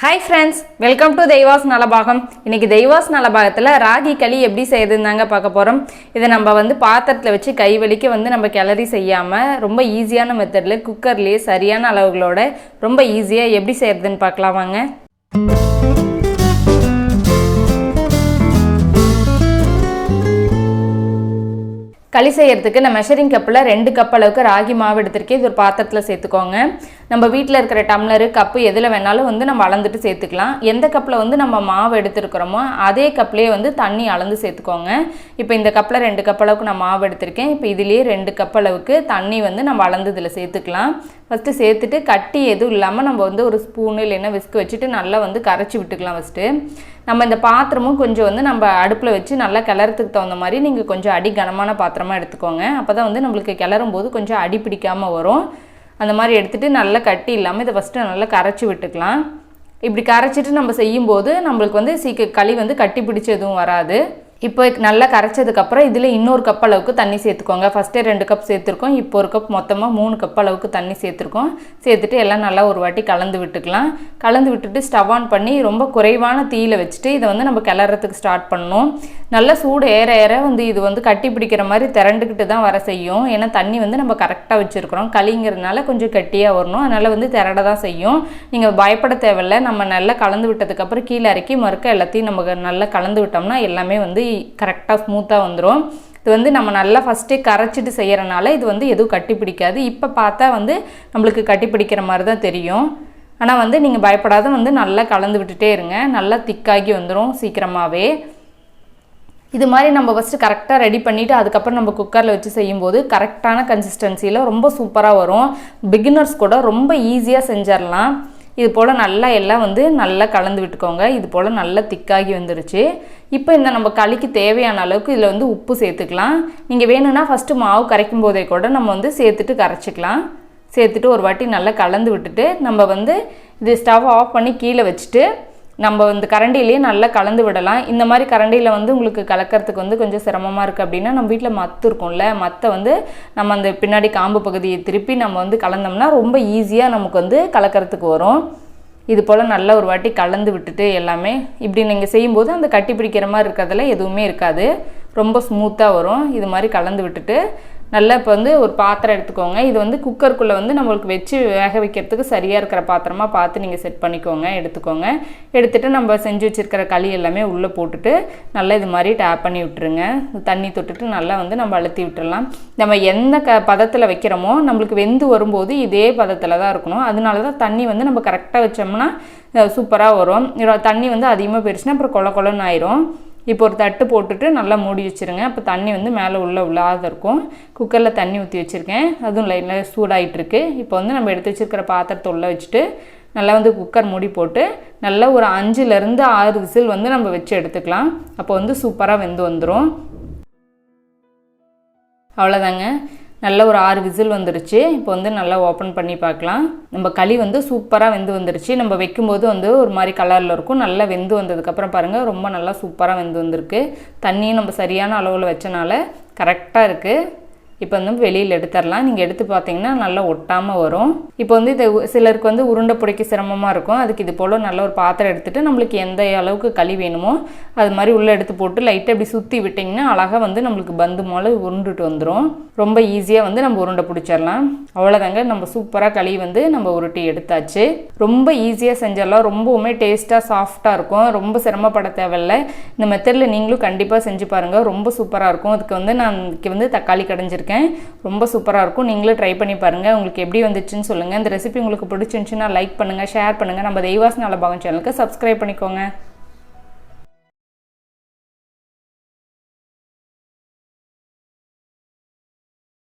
Hi friends, welcome to தெய்வாஸ் Nalabagam. இன்னைக்கு தெய்வாஸ் நலபாகத்துல ராகி களி எப்படி செய்யறதுன்னு பார்க்க போறோம். இத நம்ம வந்து பாத்திரத்துல வச்சு கை வலிக்க நம்ம கிளறி செய்யாம ரொம்ப ஈஸியான மெத்தட்ல குக்கர்லயே சரியான அளவுகளோட ரொம்ப ஈஸியா எப்படி செய்யறதுன்னு பார்க்கலாம் வாங்க. களி செய்யறதுக்கு நான் மெஷரிங் கப்பில் 2 கப் அளவுக்கு ராகி மாவு எடுத்துருக்கேன். இது ஒரு பாத்திரத்தில் சேர்த்துக்கோங்க. நம்ம வீட்டில் இருக்கிற டம்ளரு கப்பு எதில் வேணாலும் நம்ம அளந்துட்டு சேர்த்துக்கலாம். எந்த கப்பில் நம்ம மாவு எடுத்துருக்கிறோமோ அதே கப்லேயே தண்ணி அளந்து சேர்த்துக்கோங்க. இப்போ இந்த கப்பில் 2 கப் அளவுக்கு நான் மாவு எடுத்திருக்கேன். இப்போ இதுலேயே 2 கப் அளவுக்கு தண்ணி நம்ம அளந்து இதில் சேர்த்துக்கலாம். ஃபஸ்ட்டு சேர்த்துட்டு கட்டி எதுவும் இல்லாமல் நம்ம ஒரு ஸ்பூனு இல்லைன்னா விஸ்க் வச்சுட்டு நல்லா கரைச்சி விட்டுக்கலாம். ஃபஸ்ட்டு நம்ம இந்த பாத்திரமும் கொஞ்சம் நம்ம அடுப்பில் வச்சு நல்லா கிளறதுக்கு தகுந்த மாதிரி நீங்கள் கொஞ்சம் அடி கனமான பாத்திரமாக எடுத்துக்கோங்க. அப்போ தான் நம்மளுக்கு கிளறும் போது கொஞ்சம் அடி பிடிக்காமல் வரும். அந்த மாதிரி எடுத்துகிட்டு நல்லா கட்டி இல்லாமல் இதை ஃபஸ்ட்டு நல்லா கரைச்சி விட்டுக்கலாம். இப்படி கரைச்சிட்டு நம்ம செய்யும்போது நம்மளுக்கு களி கட்டி பிடிச்சி எதுவும் வராது. இப்போ நல்லா கரைச்சதுக்கப்புறம் இதில் இன்னொரு கப் அளவுக்கு தண்ணி சேர்த்துக்கோங்க. ஃபஸ்ட்டே 2 கப் சேர்த்துருக்கோம். இப்போ ஒரு கப் மொத்தமாக 3 கப் அளவுக்கு தண்ணி சேர்த்துருக்கோம். சேர்த்துட்டு எல்லாம் நல்லா ஒரு வாட்டி கலந்து விட்டுக்கலாம். கலந்து விட்டுட்டு ஸ்டவ் ஆன் பண்ணி ரொம்ப குறைவான தீயில் வச்சுட்டு இதை நம்ம கிளறதுக்கு ஸ்டார்ட் பண்ணணும். நல்லா சூடு ஏற ஏற இது கட்டி பிடிக்கிற மாதிரி திரண்டுக்கிட்டு தான் வர செய்யும். ஏன்னா தண்ணி நம்ம கரெக்டாக வச்சுருக்கிறோம். களிங்கிறதுனால கொஞ்சம் கட்டியாக வரணும். அதனால் திரட தான் செய்யும். நீங்கள் பயப்பட தேவையில்லை. நம்ம நல்லா கலந்து விட்டதுக்கப்புறம் கீழே இறக்கி மறுக்க எல்லாத்தையும் நம்ம நல்லா கலந்து விட்டோம்னா எல்லாமே கரெக்டாக ஸ்மூத்தாக வந்துடும். இது நம்ம நல்லா ஃபஸ்ட்டே கரைச்சிட்டு செய்கிறனால இது எதுவும் கட்டி பிடிக்காது. இப்போ பார்த்தா நம்மளுக்கு கட்டி பிடிக்கிற மாதிரி தான் தெரியும். ஆனால் நீங்கள் பயப்படாத நல்லா கலந்து விட்டுட்டே இருங்க. நல்லா திக்காகி வந்துடும் சீக்கிரமாகவே. இது மாதிரி நம்ம ஃபஸ்ட்டு கரெக்டாக ரெடி பண்ணிவிட்டு அதுக்கப்புறம் நம்ம குக்கரில் வச்சு செய்யும்போது கரெக்டான கன்சிஸ்டன்சியில் ரொம்ப சூப்பராக வரும். பிகினர்ஸ் கூட ரொம்ப ஈஸியாக செஞ்சிடலாம். இது போல் நல்லா எல்லாம் நல்லா கலந்து விட்டுக்கோங்க. இது போல் நல்லா திக்காகி வந்துருச்சு. இப்போ இந்த நம்ம களிக்கு தேவையான அளவுக்கு இதில் உப்பு சேர்த்துக்கலாம். நீங்கள் வேணும்னா ஃபஸ்ட்டு மாவு கரைக்கும் போதே கூட நம்ம சேர்த்துட்டு கரைச்சிக்கலாம். சேர்த்துட்டு ஒரு வாட்டி நல்லா கலந்து விட்டுட்டு நம்ம இது ஸ்டவ் ஆஃப் பண்ணி கீழே வச்சுட்டு நம்ம கரண்டிலேயே நல்லா கலந்து விடலாம். இந்த மாதிரி கரண்டியில் உங்களுக்கு கலக்கிறதுக்கு கொஞ்சம் சிரமமாக இருக்குது அப்படின்னா நம்ம வீட்டில் மத்து இருக்கும்ல, மத்தை நம்ம அந்த பின்னாடி காம்பு பகுதியை திருப்பி நம்ம கலந்தோம்னா ரொம்ப ஈஸியாக நமக்கு கலக்கிறதுக்கு வரும். இது போல் நல்லா ஒரு வாட்டி கலந்து விட்டுட்டு எல்லாமே இப்படி நீங்கள் செய்யும்போது அந்த கட்டி பிடிக்கிற மாதிரி இருக்கிறதுல எதுவுமே இருக்காது. ரொம்ப ஸ்மூத்தாக வரும். இது மாதிரி கலந்து விட்டுட்டு நல்லா இப்போ ஒரு பாத்திரம் எடுத்துக்கோங்க. இது குக்கருக்குள்ளே நம்மளுக்கு வச்சு வேக வைக்கிறதுக்கு சரியாக இருக்கிற பாத்திரமாக பார்த்து நீங்கள் செட் பண்ணிக்கோங்க. எடுத்துக்கோங்க. எடுத்துகிட்டு நம்ம செஞ்சு வச்சுருக்கிற களி எல்லாமே உள்ளே போட்டுட்டு நல்லா இது மாதிரி டேப் பண்ணி விட்டுருங்க. தண்ணி தொட்டுட்டு நல்லா நம்ம அழுத்தி விட்டுடலாம். நம்ம எந்த பதத்தில் வைக்கிறோமோ நம்மளுக்கு வெந்து வரும்போது இதே பதத்தில் தான் இருக்கணும். அதனால தான் தண்ணி நம்ம கரெக்டாக வச்சோம்னா சூப்பராக வரும். தண்ணி அதிகமாக போயிடுச்சுன்னா அப்புறம் கொல கொலன்னு ஆயிரும். இப்போ ஒரு தட்டு போட்டுட்டு நல்லா மூடி வச்சுருங்க. அப்போ தண்ணி மேலே உள்ளாத இருக்கும். குக்கரில் தண்ணி ஊற்றி வச்சுருக்கேன். அதுவும் லைட்டாக சூடாகிட்டுருக்கு. இப்போ நம்ம எடுத்து வச்சுருக்கிற பாத்திரத்தை உள்ளே வச்சுட்டு நல்லா குக்கர் மூடி போட்டு நல்லா ஒரு 5லேருந்து 6 விசில் நம்ம வச்சு எடுத்துக்கலாம். அப்போ சூப்பராக வெந்து வந்துடும். அவ்வளோதாங்க. நல்ல ஒரு 6 விசில் வந்துருச்சு. இப்போ நல்லா ஓப்பன் பண்ணி பார்க்கலாம். நம்ம களி சூப்பராக வெந்து வந்துருச்சு. நம்ம வைக்கும்போது ஒரு மாதிரி கலரில் இருக்கும். நல்லா வெந்து வந்ததுக்கப்புறம் பாருங்கள் ரொம்ப நல்லா சூப்பராக வெந்து வந்திருக்கு. தண்ணியும் நம்ம சரியான அளவில் வச்சனால கரெக்டாக இருக்குது. இப்போ வெளியில் எடுத்துடலாம். நீங்கள் எடுத்து பார்த்தீங்கன்னா நல்லா ஒட்டாமல் வரும். இப்போ இது சிலருக்கு உருண்டை பிடிக்க சிரமமாக இருக்கும். அதுக்கு இது போல் நல்ல ஒரு பாத்திரம் எடுத்துகிட்டு நம்மளுக்கு எந்த அளவுக்கு களி வேணுமோ அது மாதிரி உள்ளே எடுத்து போட்டு லைட்டாக இப்படி சுற்றி விட்டிங்கன்னா அழகாக நம்மளுக்கு பந்து போல் உருண்டுட்டு வந்துடும். ரொம்ப ஈஸியாக நம்ம உருண்டை பிடிச்சிடலாம். அவ்வளோதாங்க. நம்ம சூப்பராக களி நம்ம உருட்டி எடுத்தாச்சு. ரொம்ப ஈஸியாக செஞ்சிடலாம். ரொம்பவுமே டேஸ்ட்டாக சாஃப்டாக இருக்கும். ரொம்ப சிரமப்பட தேவையில்லை. இந்த மெத்தடில் நீங்களும் கண்டிப்பாக செஞ்சு பாருங்கள். ரொம்ப சூப்பராக இருக்கும். அதுக்கு நான் தக்காளி கடைஞ்சிருக்கேன். ரொம்ப சூப்பராக இருக்கும். நீங்களும் ட்ரை பண்ணி பாருங்கள். உங்களுக்கு எப்படி வந்துச்சுன்னு சொல்லுங்கள். இந்த ரெசிபி உங்களுக்கு பிடிச்சிருந்துச்சுன்னா லைக் பண்ணுங்கள், ஷேர் பண்ணுங்கள். நம்ம தெய்வாஸ் நலபாகம் சேனலுக்கு சப்ஸ்கிரைப் பண்ணிக்கோங்க.